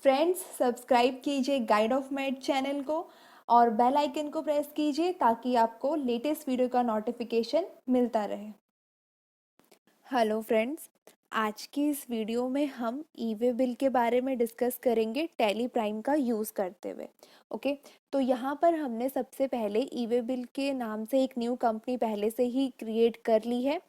Friends, subscribe कीजिए guide of math channel को और बेल आइकन को प्रेस कीजिए ताकि आपको लेटेस्ट वीडियो का नोटिफिकेशन मिलता रहे। हेलो फ्रेंड्स, आज की इस वीडियो में हम ई वे बिल के बारे में डिस्कस करेंगे टैली प्राइम का यूज़ करते हुए। ओके, तो यहाँ पर हमने सबसे पहले ई वे बिल के नाम से एक न्यू कंपनी पहले से ही क्रिएट कर ली है।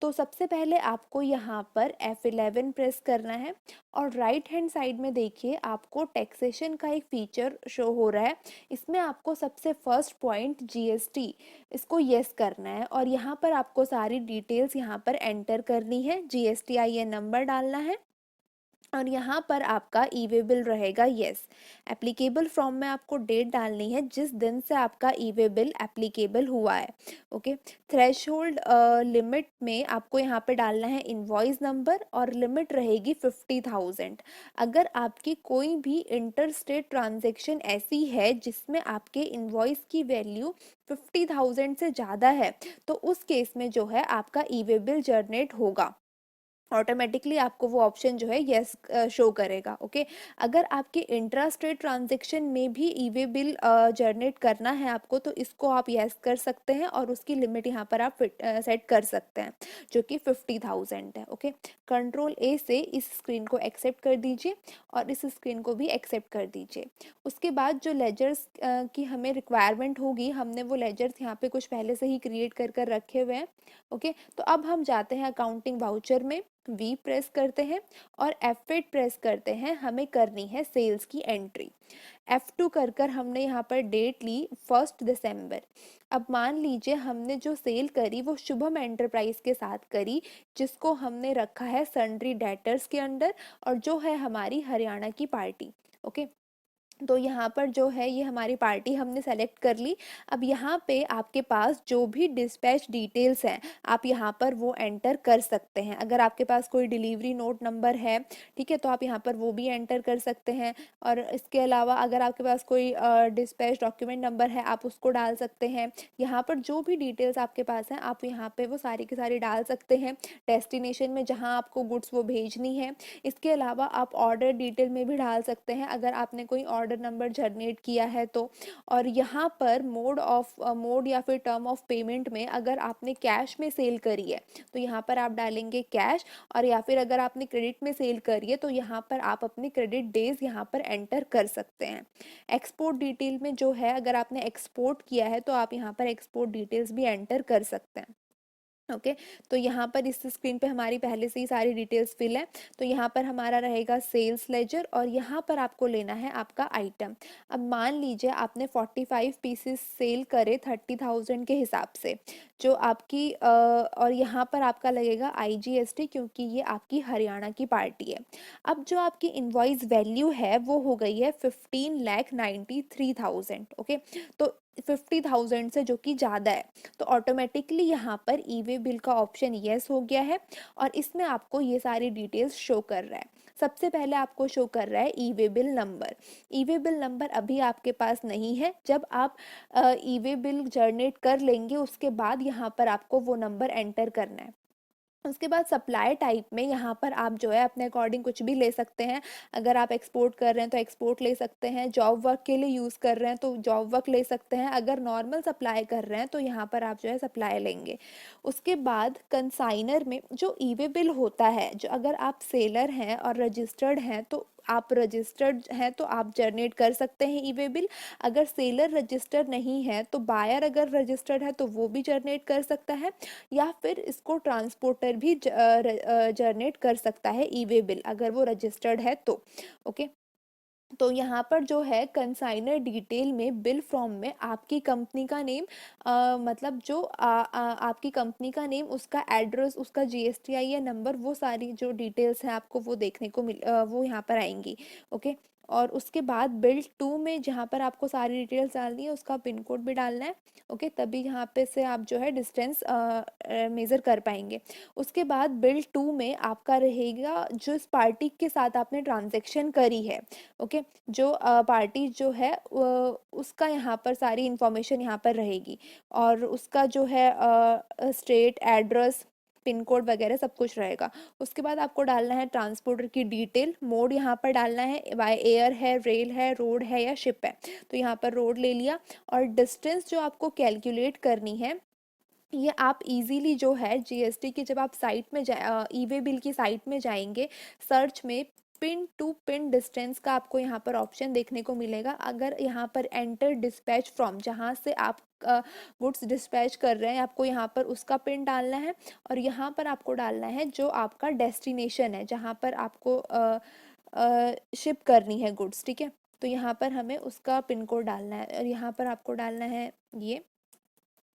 तो सबसे पहले आपको यहाँ पर F11 प्रेस करना है और राइट हैंड साइड में देखिए आपको टैक्सेशन का एक फीचर शो हो रहा है। इसमें आपको सबसे फर्स्ट पॉइंट GST इसको यस करना है और यहाँ पर आपको सारी डिटेल्स यहाँ पर एंटर करनी है। GSTIN नंबर डालना है और यहाँ पर आपका ई वे बिल रहेगा यस। एप्लीकेबल फ्रॉम में आपको डेट डालनी है जिस दिन से आपका ई वे बिल एप्लीकेबल हुआ है। ओके, थ्रेशोल्ड लिमिट में आपको यहाँ पे डालना है इनवॉइस नंबर और लिमिट रहेगी 50,000। अगर आपकी कोई भी इंटर स्टेट ट्रांजेक्शन ऐसी है जिसमें आपके इनवॉइस की वैल्यू 50,000 से ज़्यादा है तो उस केस में जो है आपका ई वे बिल जनरेट होगा। ऑटोमेटिकली आपको वो ऑप्शन जो है यस शो करेगा। ओके, अगर आपके इंट्रा स्टेट ट्रांजेक्शन में भी ई वे बिल जनरेट करना है आपको तो इसको आप यस कर सकते हैं और उसकी लिमिट यहाँ पर आप सेट कर सकते हैं जो कि 50,000 है। ओके, कंट्रोल ए से इस स्क्रीन को एक्सेप्ट कर दीजिए और इस स्क्रीन को भी एक्सेप्ट कर दीजिए। उसके बाद जो लेजर्स की हमें रिक्वायरमेंट होगी, हमने वो लेजर्स यहाँ पे कुछ पहले से ही क्रिएट कर रखे हुए हैं। ओके, तो अब हम जाते हैं अकाउंटिंग वाउचर में, वी प्रेस करते हैं और F8 प्रेस करते हैं। हमें करनी है सेल्स की एंट्री। F2 कर हमने यहाँ पर डेट ली 1 दिसंबर। अब मान लीजिए हमने जो सेल करी वो शुभम एंटरप्राइज के साथ करी जिसको हमने रखा है सन्ड्री डेटर्स के अंडर और जो है हमारी हरियाणा की पार्टी। ओके, तो यहाँ पर जो है ये हमारी पार्टी हमने सेलेक्ट कर ली। अब यहाँ पे आपके पास जो भी डिस्पैच डिटेल्स हैं आप यहाँ पर वो एंटर कर सकते हैं। अगर आपके पास कोई डिलीवरी नोट नंबर है, ठीक है, तो आप यहाँ पर वो भी एंटर कर सकते हैं। और इसके अलावा अगर आपके पास कोई डिस्पैच डॉक्यूमेंट नंबर है आप उसको डाल सकते हैं। यहाँ पर जो भी डिटेल्स आपके पास हैं आप यहाँ पे वो सारी की सारी डाल सकते हैं। डेस्टिनेशन में जहाँ आपको गुड्स वो भेजनी है। इसके अलावा आप ऑर्डर डिटेल में भी डाल सकते हैं अगर आपने कोई ऑर्डर नंबर जनरेट किया है तो। और यहाँ पर मोड या फिर टर्म ऑफ पेमेंट में अगर आपने कैश में सेल करी है तो यहाँ पर आप डालेंगे कैश, और या फिर अगर आपने क्रेडिट में सेल करी है तो यहाँ पर आप अपने क्रेडिट डेज यहाँ पर एंटर कर सकते हैं। एक्सपोर्ट डिटेल में जो है अगर आपने एक्सपोर्ट किया है तो आप यहाँ पर एक्सपोर्ट डिटेल्स भी एंटर कर सकते हैं। ओके, तो यहाँ पर इस स्क्रीन पे हमारी पहले से ही सारी डिटेल्स फिल है। तो यहाँ पर हमारा रहेगा सेल्स लेजर और यहाँ पर आपको लेना है आपका आइटम। अब मान लीजिए आपने 45 पीसेस सेल करे 30,000 के हिसाब से, जो आपकी और यहाँ पर आपका लगेगा IGST क्योंकि ये आपकी हरियाणा की पार्टी है। अब जो आपकी इनवॉइस वैल्यू है वो हो गई है 15,93,000। ओके, तो 50,000 से जो कि ज़्यादा है तो ऑटोमेटिकली यहाँ पर ई वे बिल का ऑप्शन येस हो गया है और इसमें आपको ये सारी डिटेल्स शो कर रहा है। सबसे पहले आपको शो कर रहा है ई वे बिल नंबर। ई वे बिल नंबर अभी आपके पास नहीं है, जब आप ई वे बिल जनरेट कर लेंगे उसके बाद यहाँ पर आपको वो नंबर एंटर करना है। उसके बाद सप्लाई टाइप में यहाँ पर आप जो है अपने अकॉर्डिंग कुछ भी ले सकते हैं। अगर आप एक्सपोर्ट कर रहे हैं तो एक्सपोर्ट ले सकते हैं, जॉब वर्क के लिए यूज़ कर रहे हैं तो जॉब वर्क ले सकते हैं, अगर नॉर्मल सप्लाई कर रहे हैं तो यहाँ पर आप जो है सप्लाई लेंगे। उसके बाद कंसाइनर में जो ई वे बिल होता है, जो अगर आप सेलर हैं और रजिस्टर्ड हैं तो आप रजिस्टर्ड हैं तो आप जनरेट कर सकते हैं ई वे बिल। अगर सेलर रजिस्टर्ड नहीं है तो बायर अगर रजिस्टर्ड है तो वो भी जनरेट कर सकता है, या फिर इसको ट्रांसपोर्टर भी जनरेट कर सकता है ई वे बिल अगर वो रजिस्टर्ड है तो। ओके, तो यहाँ पर जो है कंसाइनर डिटेल में बिल फॉर्म में आपकी कंपनी का नेम, मतलब जो आपकी कंपनी का नेम, उसका एड्रेस, उसका GSTIN नंबर, वो सारी जो डिटेल्स हैं आपको वो देखने को वो यहाँ पर आएंगी। ओके, और उसके बाद बिल 2 में जहाँ पर आपको सारी डिटेल्स डालनी है उसका पिन कोड भी डालना है। ओके, तभी यहाँ पे से आप जो है डिस्टेंस मेज़र कर पाएंगे। उसके बाद बिल 2 में आपका रहेगा जो इस पार्टी के साथ आपने ट्रांजेक्शन करी है। ओके, जो पार्टी जो है उसका यहाँ पर सारी इंफॉर्मेशन यहाँ पर रहेगी और उसका जो है स्टेट एड्रेस, पिन कोड वगैरह सब कुछ रहेगा। उसके बाद आपको डालना है ट्रांसपोर्टर की डिटेल, मोड यहाँ पर डालना है, बाय एयर है, रेल है, रोड है या शिप है। तो यहाँ पर रोड ले लिया। और डिस्टेंस जो आपको कैलकुलेट करनी है, ये आप इजीली जो है जीएसटी की जब आप साइट में ई वे बिल की साइट में जाएंगे, सर्च में पिन टू पिन डिस्टेंस का आपको यहाँ पर ऑप्शन देखने को मिलेगा। अगर यहाँ पर एंटर डिस्पैच फ्रॉम, जहाँ से आप गुड्स डिस्पैच कर रहे हैं, आपको यहाँ पर उसका पिन डालना है। और यहाँ पर आपको डालना है जो आपका डेस्टिनेशन है, जहाँ पर आपको शिप करनी है गुड्स, ठीक है। तो यहाँ पर हमें उसका पिन कोड डालना है और यहाँ पर आपको डालना है ये।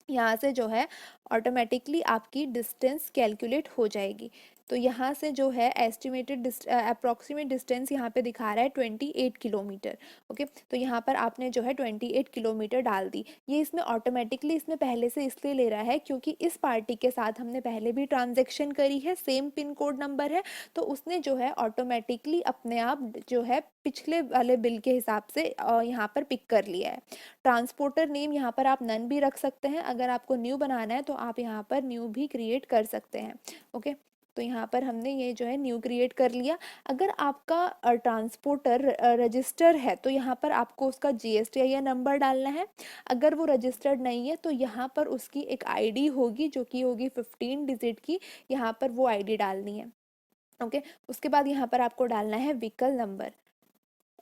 यहाँ से जो है ऑटोमेटिकली आपकी डिस्टेंस कैलकुलेट हो जाएगी। तो यहाँ से जो है एस्टिमेटेड अप्रॉक्सीमेट डिस्टेंस यहाँ पे दिखा रहा है 28 किलोमीटर। ओके, तो यहाँ पर आपने जो है 28 किलोमीटर डाल दी। ये इसमें ऑटोमेटिकली इसमें पहले से इसलिए ले रहा है क्योंकि इस पार्टी के साथ हमने पहले भी ट्रांजेक्शन करी है, सेम पिन कोड नंबर है, तो उसने जो है ऑटोमेटिकली अपने आप जो है पिछले वाले बिल के हिसाब से यहाँ पर पिक कर लिया है। ट्रांसपोर्टर नेम यहाँ पर आप नन भी रख सकते हैं, अगर आपको न्यू बनाना है तो आप यहाँ पर न्यू भी क्रिएट कर सकते हैं। ओके, तो यहाँ पर हमने ये जो है न्यू क्रिएट कर लिया। अगर आपका ट्रांसपोर्टर रजिस्टर है तो यहाँ पर आपको उसका जीएसटी नंबर डालना है। अगर वो रजिस्टर्ड नहीं है तो यहाँ पर उसकी एक आईडी होगी जो कि होगी 15 डिजिट की, यहाँ पर वो आईडी डालनी है। ओके, उसके बाद यहाँ पर आपको डालना है व्हीकल नंबर।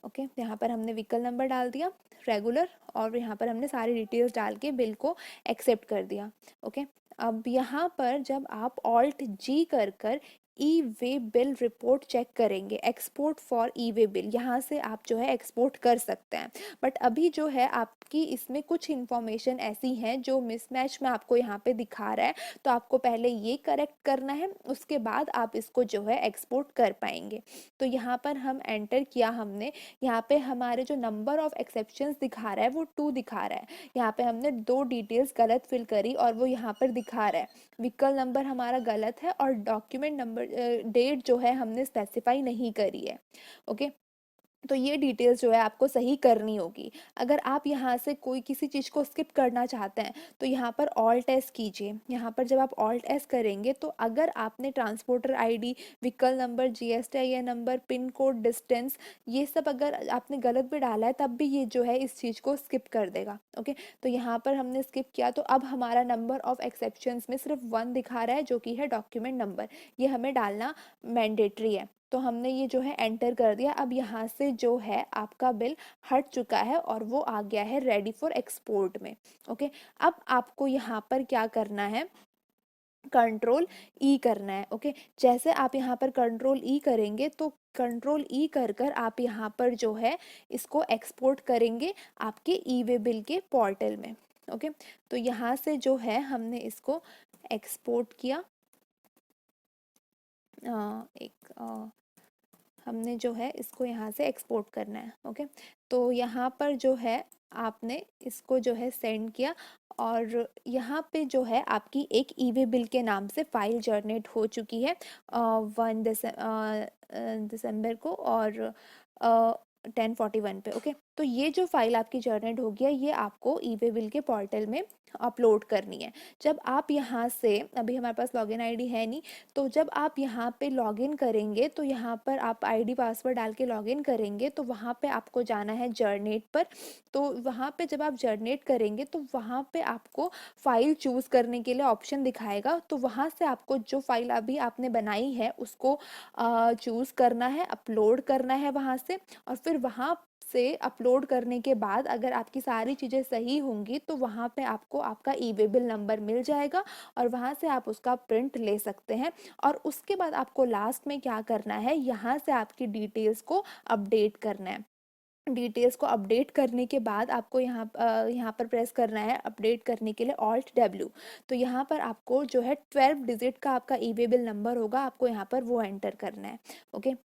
ओके, यहाँ पर हमने व्हीकल नंबर डाल दिया रेगुलर, और यहाँ पर हमने सारी डिटेल्स डाल के बिल को एक्सेप्ट कर दिया। ओके, अब यहाँ पर जब आप ऑल्ट जी कर कर ई वे बिल रिपोर्ट चेक करेंगे, export for E way bill, यहाँ से आप जो है एक्सपोर्ट कर सकते हैं। बट अभी जो है आपकी इसमें कुछ इन्फॉर्मेशन ऐसी हैं जो मिसमैच में आपको यहाँ पे दिखा रहा है, तो आपको पहले ये करेक्ट करना है, उसके बाद आप इसको जो है एक्सपोर्ट कर पाएंगे। तो यहाँ पर हम एंटर किया हमने, यहाँ पे हमारे जो नंबर ऑफ एक्सेप्शंस दिखा रहा है वो 2 दिखा रहा है। यहाँ पे हमने 2 डिटेल्स गलत फिल करी और वो यहाँ पर दिखा रहा है। व्हीकल नंबर हमारा गलत है और डॉक्यूमेंट नंबर डेट जो है हमने स्पेसिफाई नहीं करी है। ओके, तो ये डिटेल्स जो है आपको सही करनी होगी। अगर आप यहाँ से कोई किसी चीज़ को स्किप करना चाहते हैं तो यहाँ पर ऑल्ट एस कीजिए। यहाँ पर जब आप ऑल्ट एस करेंगे तो अगर आपने transporter ID, vehicle number, GST number, pin code, distance, ये सब अगर आपने गलत भी डाला है तब भी ये जो है इस चीज़ को स्किप कर देगा। ओके, तो यहाँ पर हमने स्किप किया तो अब हमारा नंबर ऑफ एक्सेप्शंस में सिर्फ 1 दिखा रहा है जो कि है डॉक्यूमेंट नंबर, ये हमें डालना मैंडेटरी है। तो हमने ये जो है एंटर कर दिया। अब यहाँ से जो है आपका बिल हट चुका है और वो आ गया है रेडी फॉर एक्सपोर्ट में। ओके, अब आपको यहाँ पर क्या करना है, कंट्रोल ई करना है। ओके, जैसे आप यहाँ पर कंट्रोल ई करेंगे तो कंट्रोल ई कर कर आप यहाँ पर जो है इसको एक्सपोर्ट करेंगे आपके ई वे बिल के पोर्टल में। ओके, तो यहाँ से जो है हमने इसको एक्सपोर्ट किया। हमने जो है इसको यहाँ से एक्सपोर्ट करना है। ओके, तो यहाँ पर जो है आपने इसको जो है सेंड किया और यहाँ पे जो है आपकी एक ई वे बिल के नाम से फाइल जनरेट हो चुकी है 1 दिसंबर को और 10:41 पे। ओके, तो ये जो फाइल आपकी जनरेट हो गया ये आपको ई वे बिल के पोर्टल में अपलोड करनी है। जब आप यहाँ से, अभी हमारे पास लॉगिन आईडी है नहीं, तो जब आप यहाँ पे लॉगिन करेंगे तो यहाँ पर आप आईडी पासवर्ड डाल के लॉगिन करेंगे तो वहाँ पे आपको जाना है जर्नेट पर। तो वहाँ पे जब आप जर्नेट करेंगे तो वहाँ पे आपको फ़ाइल चूज़ करने के लिए ऑप्शन दिखाएगा। तो वहाँ से आपको जो फाइल अभी आपने बनाई है उसको चूज़ करना है, अपलोड करना है वहाँ से, और फिर वहाँ से अपलोड करने के बाद अगर आपकी सारी चीज़ें सही होंगी तो वहाँ पे आपको आपका ई वे बिल नंबर मिल जाएगा और वहाँ से आप उसका प्रिंट ले सकते हैं। और उसके बाद आपको लास्ट में क्या करना है, यहाँ से आपकी डिटेल्स को अपडेट करना है। डिटेल्स को अपडेट करने के बाद आपको यहाँ पर प्रेस करना है अपडेट करने के लिए ऑल्ट डब्ल्यू। तो यहाँ पर आपको जो है 12 डिजिट का आपका ई वे बिल नंबर होगा, आपको यहाँ पर वो एंटर करना है। ओके,